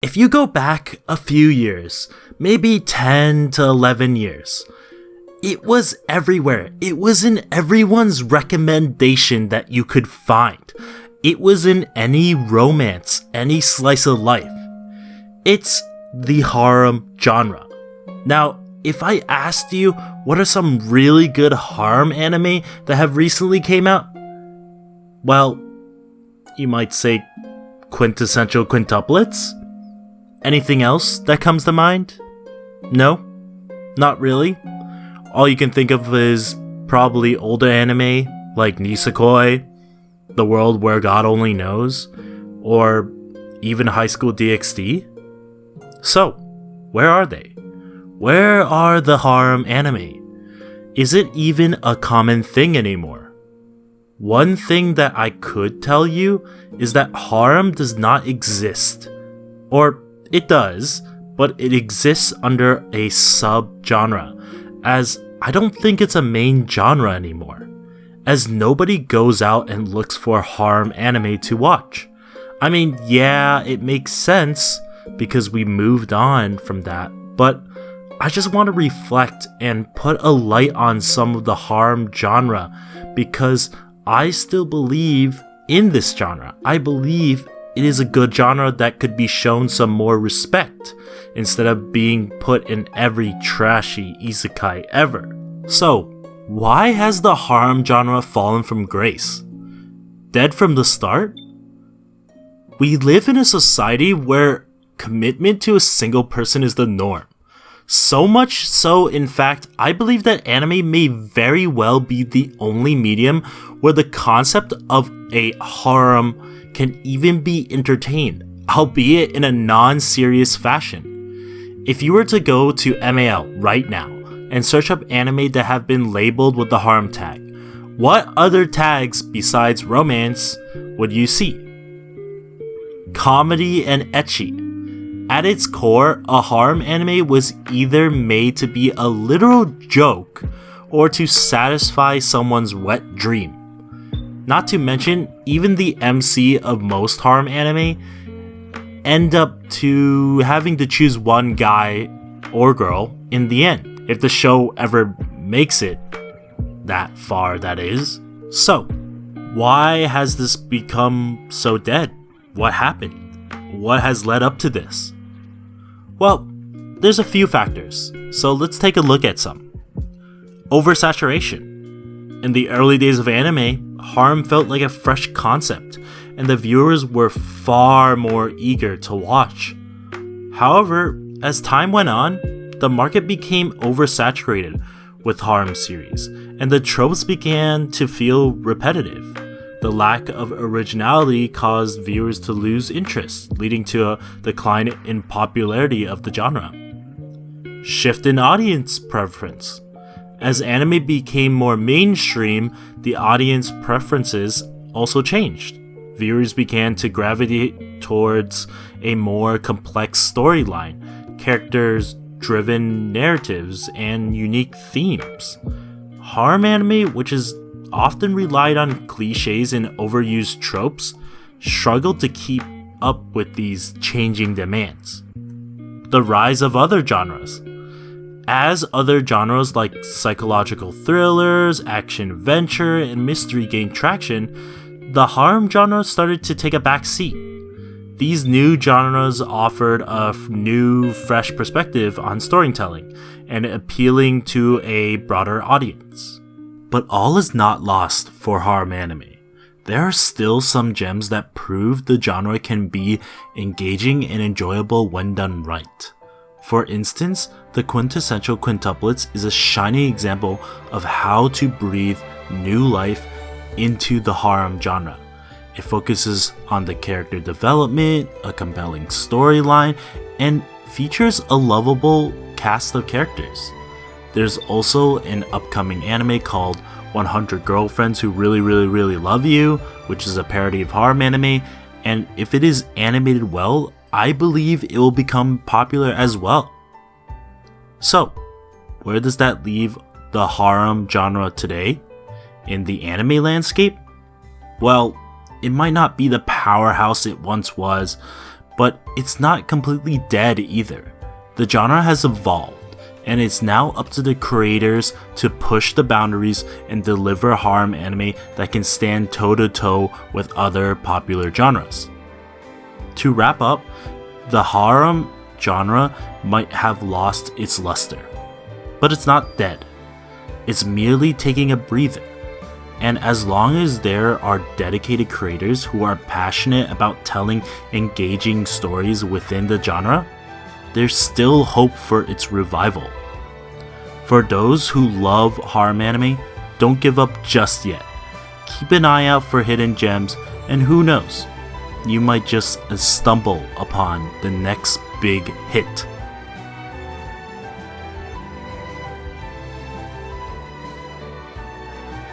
if you go back a few years, maybe 10 to 11 years, it was everywhere. It was in everyone's recommendation that you could find. It was in any romance, any slice of life. It's the harem genre. Now, if I asked you what are some really good harem anime that have recently came out, well, you might say quintessential quintuplets? Anything else that comes to mind? No? Not really? All you can think of is probably older anime like Nisekoi, The World Where God Only Knows, or even High School DxD? So, where are they? Where are the harem anime? Is it even a common thing anymore? One thing that I could tell you is that harem does not exist. Or it does, but it exists under a sub-genre, as I don't think it's a main genre anymore, as nobody goes out and looks for harem anime to watch. I mean, yeah, it makes sense because we moved on from that, but I just want to reflect and put a light on some of the harem genre because I still believe in this genre. I believe it is a good genre that could be shown some more respect instead of being put in every trashy isekai ever. So, why has the harem genre fallen from grace? Dead from the start? We live in a society where commitment to a single person is the norm. So much so, in fact, I believe that anime may very well be the only medium where the concept of a harem can even be entertained, albeit in a non-serious fashion. If you were to go to MAL right now and search up anime that have been labeled with the harem tag, what other tags besides romance would you see? Comedy and ecchi. At its core, a harem anime was either made to be a literal joke or to satisfy someone's wet dream. Not to mention, even the MC of most harem anime end up to having to choose one guy or girl in the end, if the show ever makes it that far, that is. So, why has this become so dead? What happened? What has led up to this? Well, there's a few factors, so let's take a look at some. Oversaturation. In the early days of anime, harem felt like a fresh concept, and the viewers were far more eager to watch. However, as time went on, the market became oversaturated with harem series, and the tropes began to feel repetitive. The lack of originality caused viewers to lose interest, leading to a decline in popularity of the genre. Shift in audience preference. As anime became more mainstream, the audience preferences also changed. Viewers began to gravitate towards a more complex storyline, characters-driven narratives, and unique themes. Harem anime, which is often relied on cliches and overused tropes, struggled to keep up with these changing demands. The rise of other genres. As other genres like psychological thrillers, action-adventure, and mystery gained traction, the harem genre started to take a back seat. These new genres offered a new, fresh perspective on storytelling and appealing to a broader audience. But all is not lost for harem anime. There are still some gems that prove the genre can be engaging and enjoyable when done right. For instance, the quintessential quintuplets is a shining example of how to breathe new life into the harem genre. It focuses on the character development, a compelling storyline, and features a lovable cast of characters. There's also an upcoming anime called 100 Girlfriends Who Really Love You, which is a parody of harem anime, and if it is animated well, I believe it will become popular as well. So, where does that leave the harem genre today? In the anime landscape? Well, it might not be the powerhouse it once was, but it's not completely dead either. The genre has evolved, and it's now up to the creators to push the boundaries and deliver harem anime that can stand toe-to-toe with other popular genres. To wrap up, the harem genre might have lost its luster, but it's not dead. It's merely taking a breather. And as long as there are dedicated creators who are passionate about telling engaging stories within the genre, there's still hope for its revival. For those who love harem anime, don't give up just yet. Keep an eye out for hidden gems, and who knows, you might just stumble upon the next big hit.